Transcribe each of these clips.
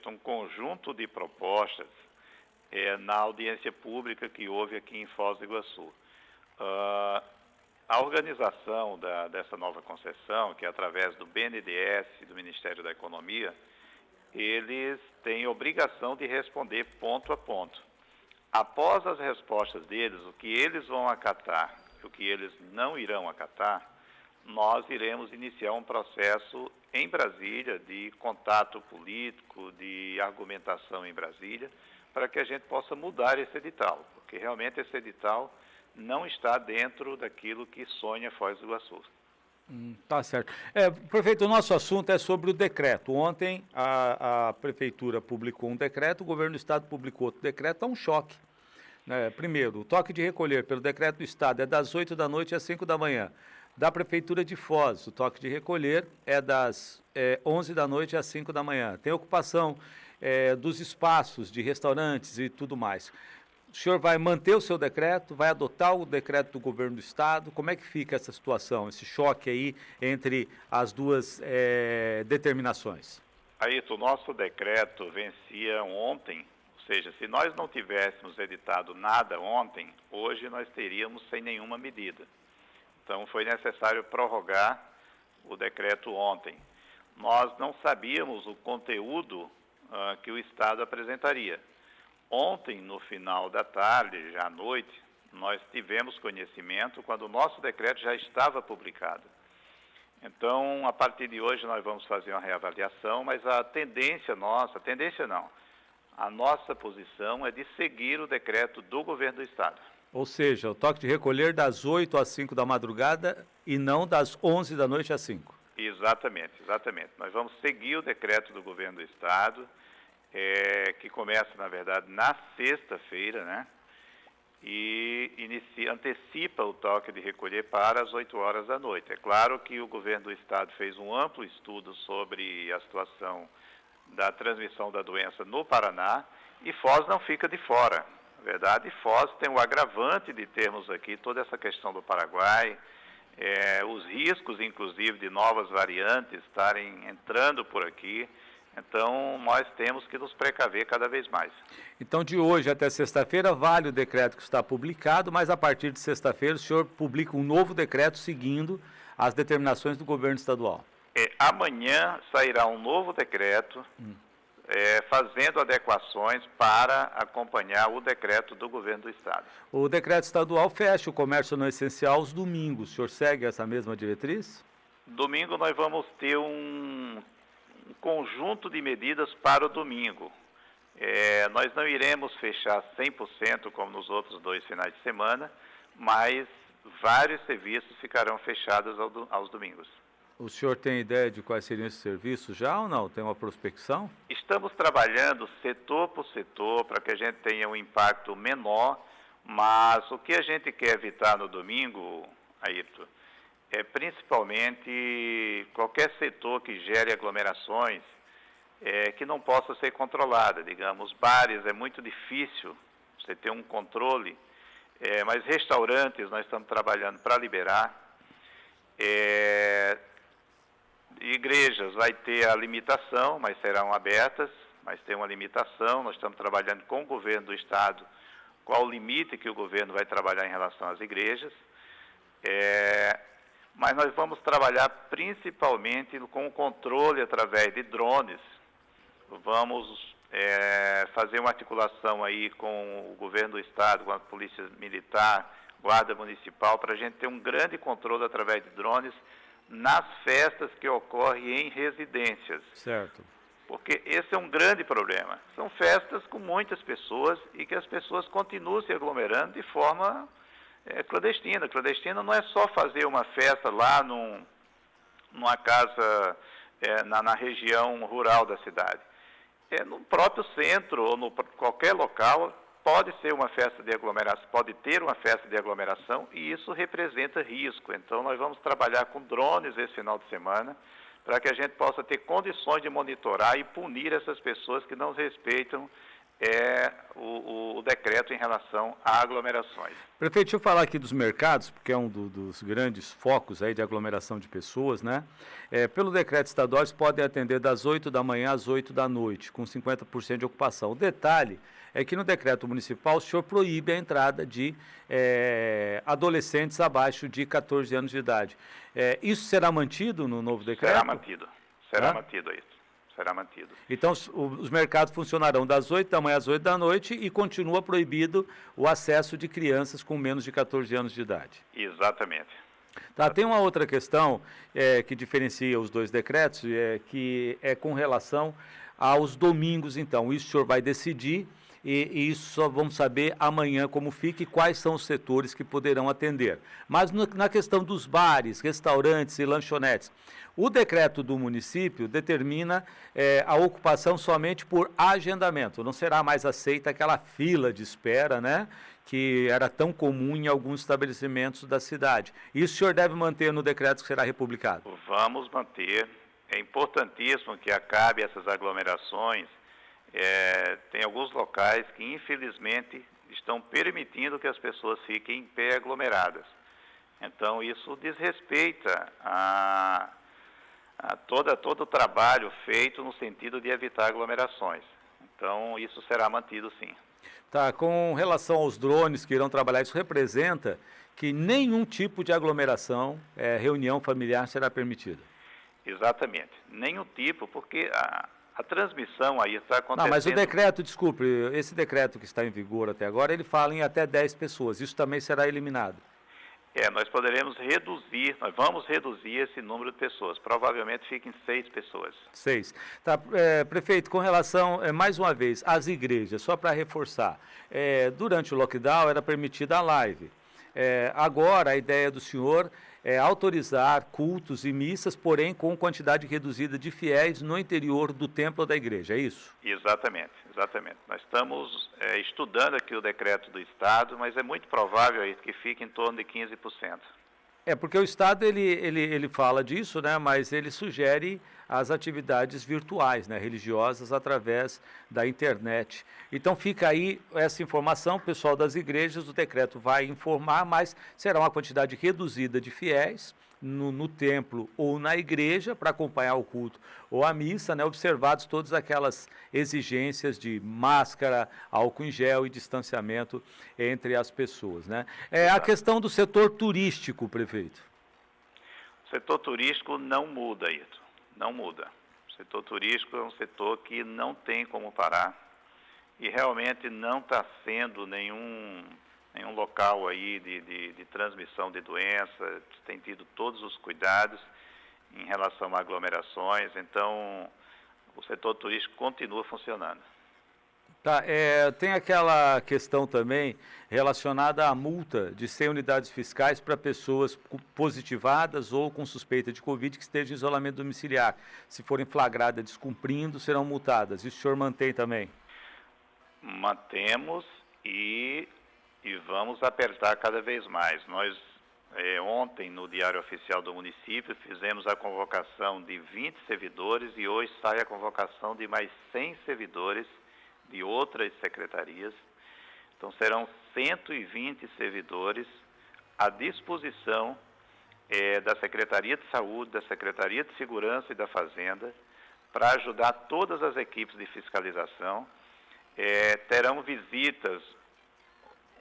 um conjunto de propostas na audiência pública que houve aqui em Foz do Iguaçu. A organização dessa nova concessão, que é através do BNDES e do Ministério da Economia, eles têm obrigação de responder ponto a ponto. Após as respostas deles, o que eles vão acatar e o que eles não irão acatar, nós iremos iniciar um processo em Brasília de contato político, de argumentação em Brasília, para que a gente possa mudar esse edital, porque realmente esse edital não está dentro daquilo que sonha Foz do Iguaçu. Tá certo. Prefeito, o nosso assunto é sobre o decreto. Ontem a Prefeitura publicou um decreto, o Governo do Estado publicou outro decreto, é um choque. Primeiro, o toque de recolher pelo decreto do Estado é das 8 da noite às 5 da manhã. Da Prefeitura de Foz, o toque de recolher é das 11 da noite às 5 da manhã. Tem ocupação dos espaços de restaurantes e tudo mais. O senhor vai manter o seu decreto, vai adotar o decreto do Governo do Estado? Como é que fica essa situação, esse choque aí entre as duas determinações? Ayrton, o nosso decreto vencia ontem, ou seja, se nós não tivéssemos editado nada ontem, hoje nós teríamos sem nenhuma medida. Então foi necessário prorrogar o decreto ontem. Nós não sabíamos o conteúdo que o Estado apresentaria. Ontem, no final da tarde, já à noite, nós tivemos conhecimento quando o nosso decreto já estava publicado. Então, a partir de hoje nós vamos fazer uma reavaliação, mas a nossa posição é de seguir o decreto do Governo do Estado. Ou seja, o toque de recolher das 8 às 5 da madrugada e não das 11 da noite às 5. Exatamente. Nós vamos seguir o decreto do Governo do Estado, que começa, na verdade, na sexta-feira, né? E antecipa o toque de recolher para as 8 horas da noite. É claro que o Governo do Estado fez um amplo estudo sobre a situação da transmissão da doença no Paraná e Foz não fica de fora. Na verdade, Foz tem o agravante de termos aqui toda essa questão do Paraguai, os riscos, inclusive, de novas variantes estarem entrando por aqui. Então, nós temos que nos precaver cada vez mais. Então, de hoje até sexta-feira, vale o decreto que está publicado, mas a partir de sexta-feira o senhor publica um novo decreto seguindo as determinações do governo estadual. Amanhã sairá um novo decreto, fazendo adequações para acompanhar o decreto do governo do Estado. O decreto estadual fecha o comércio não essencial aos domingos. O senhor segue essa mesma diretriz? Domingo nós vamos ter um conjunto de medidas para o domingo. Nós não iremos fechar 100% como nos outros 2 finais de semana, mas vários serviços ficarão fechados aos domingos. O senhor tem ideia de quais seriam esses serviços já ou não? Tem uma prospecção? Estamos trabalhando setor por setor para que a gente tenha um impacto menor, mas o que a gente quer evitar no domingo, Ayrton, é principalmente qualquer setor que gere aglomerações que não possa ser controlada. Digamos, bares é muito difícil você ter um controle, mas restaurantes nós estamos trabalhando para liberar. Igrejas vai ter a limitação, mas serão abertas, mas tem uma limitação. Nós estamos trabalhando com o governo do Estado, qual o limite que o governo vai trabalhar em relação às igrejas. Mas nós vamos trabalhar principalmente com o controle através de drones. Vamos fazer uma articulação aí com o governo do Estado, com a Polícia Militar, Guarda Municipal, para a gente ter um grande controle através de drones nas festas que ocorrem em residências. Certo. Porque esse é um grande problema. São festas com muitas pessoas e que as pessoas continuam se aglomerando de forma clandestina. Clandestina não é só fazer uma festa lá numa casa na região rural da cidade. No próprio centro ou no qualquer local pode ser uma festa de aglomeração, pode ter uma festa de aglomeração e isso representa risco. Então nós vamos trabalhar com drones esse final de semana para que a gente possa ter condições de monitorar e punir essas pessoas que não respeitam é o decreto em relação a aglomerações. Prefeito, deixa eu falar aqui dos mercados, porque é um dos grandes focos aí de aglomeração de pessoas, né? Pelo decreto estadual, eles podem atender das 8 da manhã às 8 da noite, com 50% de ocupação. O detalhe é que no decreto municipal o senhor proíbe a entrada de adolescentes abaixo de 14 anos de idade. Isso será mantido no novo decreto? Será mantido. Será mantido isso. Será mantido. Então, os mercados funcionarão das 8 da manhã às 8 da noite e continua proibido o acesso de crianças com menos de 14 anos de idade. Exatamente. Tá, tem uma outra questão que diferencia os dois decretos, que é com relação aos domingos, então. Isso o senhor vai decidir e isso só vamos saber amanhã como fica e quais são os setores que poderão atender. Mas na questão dos bares, restaurantes e lanchonetes, o decreto do município determina a ocupação somente por agendamento. Não será mais aceita aquela fila de espera, né, que era tão comum em alguns estabelecimentos da cidade. Isso o senhor deve manter no decreto que será republicado? Vamos manter. É importantíssimo que acabe essas aglomerações. Tem alguns locais que, infelizmente, estão permitindo que as pessoas fiquem em pé aglomeradas. Então, isso desrespeita a todo o trabalho feito no sentido de evitar aglomerações. Então, isso será mantido, sim. Tá, com relação aos drones que irão trabalhar, isso representa que nenhum tipo de aglomeração, reunião familiar será permitida? Exatamente. Nenhum tipo, porque a transmissão aí está acontecendo... Não, mas o decreto, desculpe, esse decreto que está em vigor até agora, ele fala em até 10 pessoas. Isso também será eliminado? Nós vamos reduzir esse número de pessoas. Provavelmente fiquem 6 pessoas. 6. Tá, prefeito, com relação, mais uma vez, às igrejas, só para reforçar, durante o lockdown era permitida a live. Agora, a ideia do senhor é autorizar cultos e missas, porém com quantidade reduzida de fiéis no interior do templo ou da igreja, é isso? Exatamente, exatamente. Nós estamos estudando aqui o decreto do Estado, mas é muito provável aí que fique em torno de 15%. Porque o Estado, ele fala disso, né, mas ele sugere as atividades virtuais, né, religiosas, através da internet. Então fica aí essa informação, o pessoal das igrejas, o decreto vai informar, mas será uma quantidade reduzida de fiéis no templo ou na igreja para acompanhar o culto ou a missa, né, observados todas aquelas exigências de máscara, álcool em gel e distanciamento entre as pessoas, né? A questão do setor turístico, prefeito. O setor turístico não muda, Ito, não muda. O setor turístico é um setor que não tem como parar e realmente não está sendo nenhum local aí de transmissão de doença, tem tido todos os cuidados em relação a aglomerações, então o setor turístico continua funcionando. Tá, tem aquela questão também relacionada à multa de 100 unidades fiscais para pessoas positivadas ou com suspeita de Covid que estejam em isolamento domiciliar. Se forem flagradas descumprindo, serão multadas. Isso o senhor mantém também? Mantemos e vamos apertar cada vez mais. Nós, ontem, no Diário Oficial do Município, fizemos a convocação de 20 servidores e hoje sai a convocação de mais 100 servidores de outras secretarias. Então, serão 120 servidores à disposição da Secretaria de Saúde, da Secretaria de Segurança e da Fazenda para ajudar todas as equipes de fiscalização. Terão visitas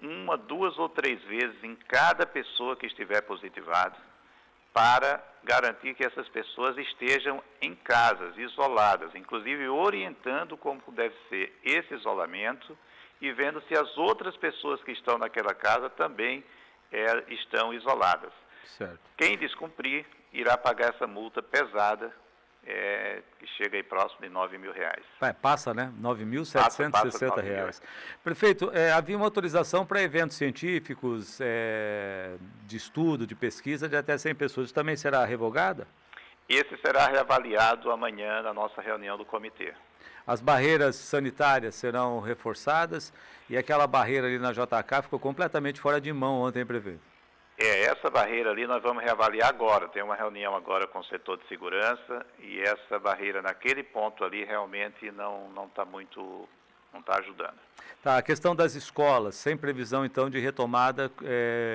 1, 2 ou 3 vezes em cada pessoa que estiver positivada, para garantir que essas pessoas estejam em casas, isoladas, inclusive orientando como deve ser esse isolamento e vendo se as outras pessoas que estão naquela casa também estão isoladas. Certo. Quem descumprir irá pagar essa multa pesada, que chega aí próximo de R$9.000. Passa, né? R$9.760. Prefeito, havia uma autorização para eventos científicos, de estudo, de pesquisa, de até 100 pessoas. Isso também será revogada? Esse será reavaliado amanhã na nossa reunião do comitê. As barreiras sanitárias serão reforçadas e aquela barreira ali na JK ficou completamente fora de mão ontem, prefeito. Essa barreira ali nós vamos reavaliar agora. Tem uma reunião agora com o setor de segurança e essa barreira naquele ponto ali realmente não está muito não está ajudando. Tá, a questão das escolas, sem previsão então de retomada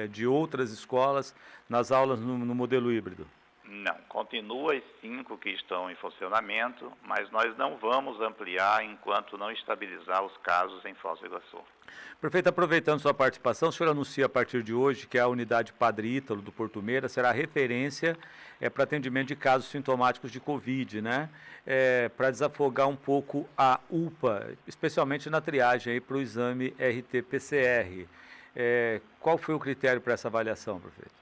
de outras escolas nas aulas no modelo híbrido? Não, continua as 5 que estão em funcionamento, mas nós não vamos ampliar enquanto não estabilizar os casos em Foz do Iguaçu. Prefeito, aproveitando sua participação, o senhor anuncia a partir de hoje que a unidade Padre Ítalo do Porto Meira será referência para atendimento de casos sintomáticos de Covid, né? Para desafogar um pouco a UPA, especialmente na triagem para o exame RT-PCR. Qual foi o critério para essa avaliação, prefeito?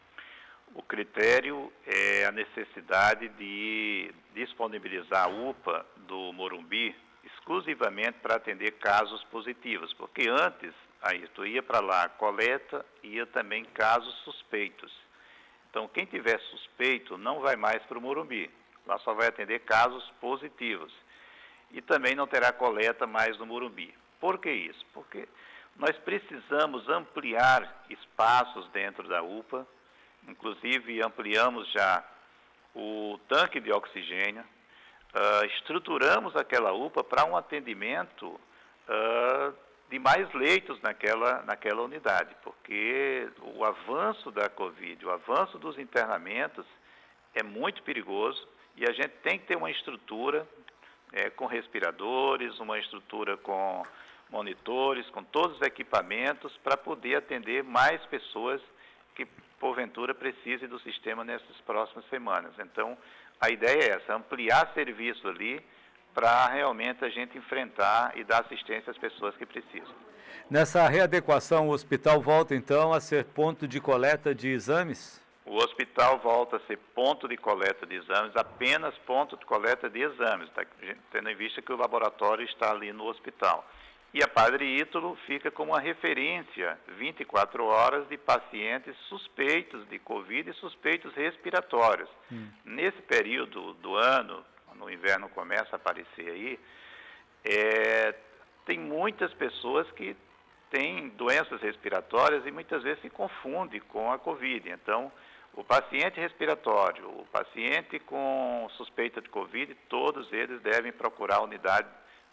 O critério é a necessidade de disponibilizar a UPA do Morumbi exclusivamente para atender casos positivos, porque antes aí tu ia para lá coleta, ia também casos suspeitos. Então quem tiver suspeito não vai mais para o Morumbi, lá só vai atender casos positivos. E também não terá coleta mais no Morumbi. Por que isso? Porque nós precisamos ampliar espaços dentro da UPA, inclusive ampliamos já o tanque de oxigênio, estruturamos aquela UPA para um atendimento de mais leitos naquela unidade, porque o avanço da Covid, o avanço dos internamentos é muito perigoso e a gente tem que ter uma estrutura com respiradores, uma estrutura com monitores, com todos os equipamentos para poder atender mais pessoas que porventura precise do sistema nessas próximas semanas. Então, a ideia é essa, ampliar serviço ali para realmente a gente enfrentar e dar assistência às pessoas que precisam. Nessa readequação, o hospital volta então a ser ponto de coleta de exames? O hospital volta a ser ponto de coleta de exames, apenas ponto de coleta de exames, tá? Tendo em vista que o laboratório está ali no hospital. E a Padre Ítalo fica como uma referência 24 horas de pacientes suspeitos de Covid e suspeitos respiratórios. Nesse período do ano, quando o inverno começa a aparecer aí, tem muitas pessoas que têm doenças respiratórias e muitas vezes se confundem com a Covid. Então, o paciente respiratório, o paciente com suspeita de Covid, todos eles devem procurar a unidade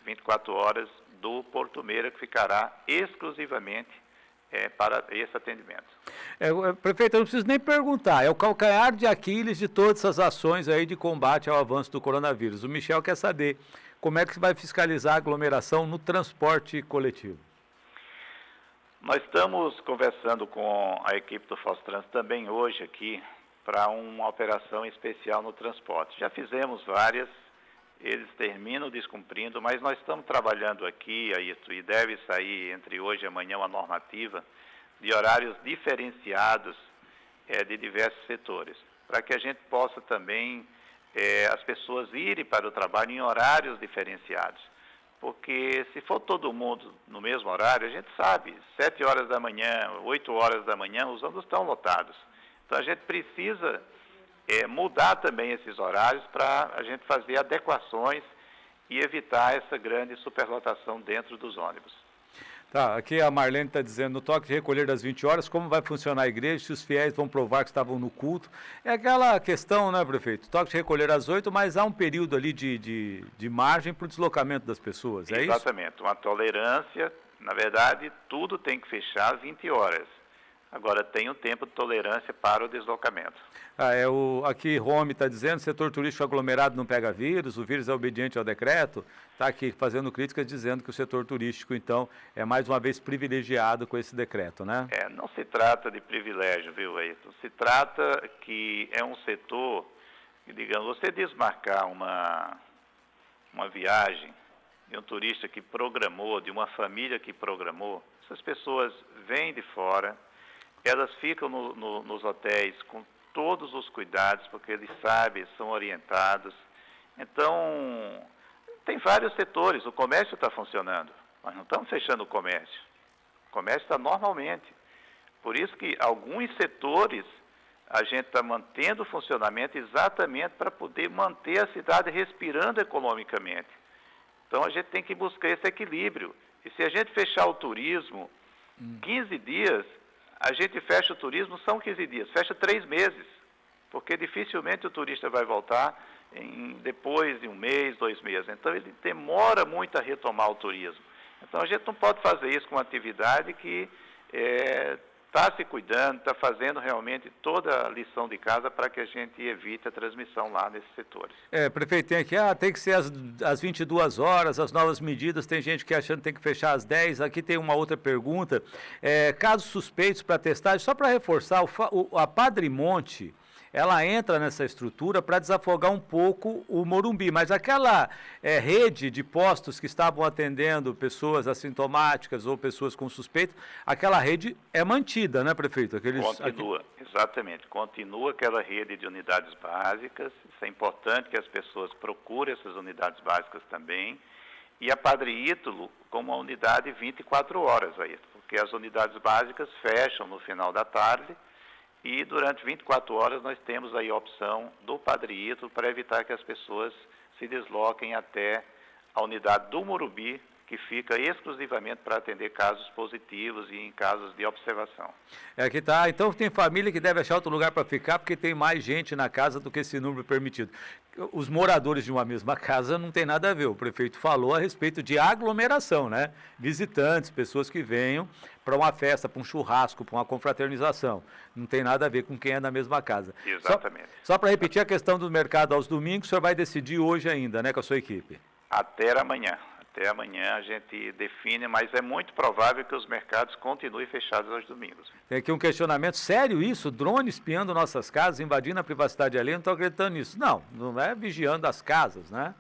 24 horas do Porto Meira, que ficará exclusivamente para esse atendimento. Prefeito, eu não preciso nem perguntar, é o calcanhar de Aquiles de todas essas ações aí de combate ao avanço do coronavírus. O Michel quer saber como é que você vai fiscalizar a aglomeração no transporte coletivo. Nós estamos conversando com a equipe do Fostrans também hoje aqui para uma operação especial no transporte. Já fizemos várias, eles terminam descumprindo, mas nós estamos trabalhando aqui, e deve sair entre hoje e amanhã uma normativa de horários diferenciados de diversos setores, para que a gente possa também as pessoas irem para o trabalho em horários diferenciados. Porque se for todo mundo no mesmo horário, a gente sabe, 7 horas da manhã, 8 horas da manhã, os ônibus estão lotados. Então a gente precisa mudar também esses horários para a gente fazer adequações e evitar essa grande superlotação dentro dos ônibus. Tá, aqui a Marlene está dizendo, no toque de recolher das 20 horas, como vai funcionar a igreja, se os fiéis vão provar que estavam no culto. É aquela questão, né, prefeito? Toque de recolher às 8, mas há um período ali de margem para o deslocamento das pessoas, é isso? Exatamente, uma tolerância, na verdade, tudo tem que fechar às 20 horas. Agora, tem um tempo de tolerância para o deslocamento. Aqui Rome está dizendo, setor turístico aglomerado não pega vírus, o vírus é obediente ao decreto. Está aqui fazendo críticas dizendo que o setor turístico, então, é mais uma vez privilegiado com esse decreto, né? Não se trata de privilégio, viu, Ayrton? Se trata que é um setor, que, digamos, você desmarcar uma viagem de um turista que programou, de uma família que programou, essas pessoas vêm de fora, elas ficam nos hotéis com todos os cuidados, porque eles sabem, são orientados. Então, tem vários setores, o comércio está funcionando, nós não estamos fechando o comércio está normalmente. Por isso que alguns setores a gente está mantendo o funcionamento exatamente para poder manter a cidade respirando economicamente. Então, a gente tem que buscar esse equilíbrio. E se a gente fechar o turismo 15 dias, a gente fecha o turismo, são 15 dias, fecha 3 meses, porque dificilmente o turista vai voltar depois de 1 mês, 2 meses. Então, ele demora muito a retomar o turismo. Então a gente não pode fazer isso com uma atividade que está se cuidando, está fazendo realmente toda a lição de casa para que a gente evite a transmissão lá nesses setores. Prefeito, tem que ser às 22 horas, as novas medidas, tem gente que achando que tem que fechar às 10, aqui tem uma outra pergunta, casos suspeitos para testagem, só para reforçar, a Padre Monte, ela entra nessa estrutura para desafogar um pouco o Morumbi, mas aquela rede de postos que estavam atendendo pessoas assintomáticas ou pessoas com suspeito, aquela rede é mantida, né, prefeito? Continua, exatamente. Continua aquela rede de unidades básicas, isso é importante que as pessoas procurem essas unidades básicas também, e a Padre Ítalo como uma unidade 24 horas aí, porque as unidades básicas fecham no final da tarde, e durante 24 horas nós temos aí a opção do Padre Ítalo para evitar que as pessoas se desloquem até a unidade do Morumbi, que fica exclusivamente para atender casos positivos e em casos de observação. Aqui tá. Então tem família que deve achar outro lugar para ficar porque tem mais gente na casa do que esse número permitido. Os moradores de uma mesma casa não tem nada a ver. O prefeito falou a respeito de aglomeração, né? Visitantes, pessoas que venham para uma festa, para um churrasco, para uma confraternização. Não tem nada a ver com quem é na mesma casa. Exatamente. Só para repetir a questão do mercado aos domingos, o senhor vai decidir hoje ainda, né, com a sua equipe? Até amanhã. Até amanhã a gente define, mas é muito provável que os mercados continuem fechados aos domingos. Tem aqui um questionamento sério isso, drone espiando nossas casas, invadindo a privacidade alheia, não estou acreditando nisso. Não é vigiando as casas, né?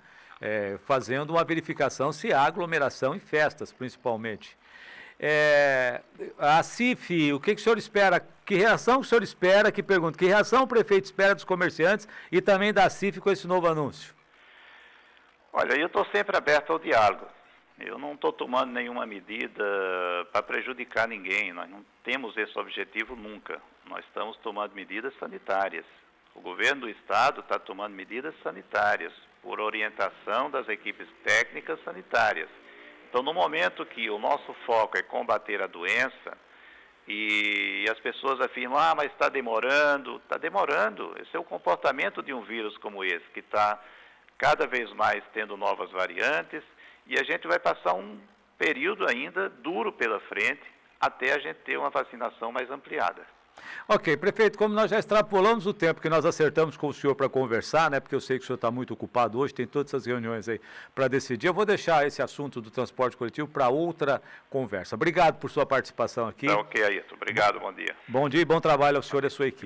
Fazendo uma verificação se há aglomeração em festas, principalmente. A CIF, o que o senhor espera? Que reação o senhor espera? Que reação o prefeito espera dos comerciantes e também da CIF com esse novo anúncio? Olha, eu estou sempre aberto ao diálogo. Eu não estou tomando nenhuma medida para prejudicar ninguém. Nós não temos esse objetivo nunca. Nós estamos tomando medidas sanitárias. O governo do estado está tomando medidas sanitárias por orientação das equipes técnicas sanitárias. Então, no momento que o nosso foco é combater a doença e as pessoas afirmam, mas está demorando. Esse é o comportamento de um vírus como esse, que está cada vez mais tendo novas variantes, e a gente vai passar um período ainda duro pela frente até a gente ter uma vacinação mais ampliada. Ok, prefeito, como nós já extrapolamos o tempo que nós acertamos com o senhor para conversar, né, porque eu sei que o senhor está muito ocupado hoje, tem todas essas reuniões aí para decidir, eu vou deixar esse assunto do transporte coletivo para outra conversa. Obrigado por sua participação aqui. Tá ok, Ayrton. Obrigado, bom dia. Bom dia e bom trabalho ao senhor e à sua equipe.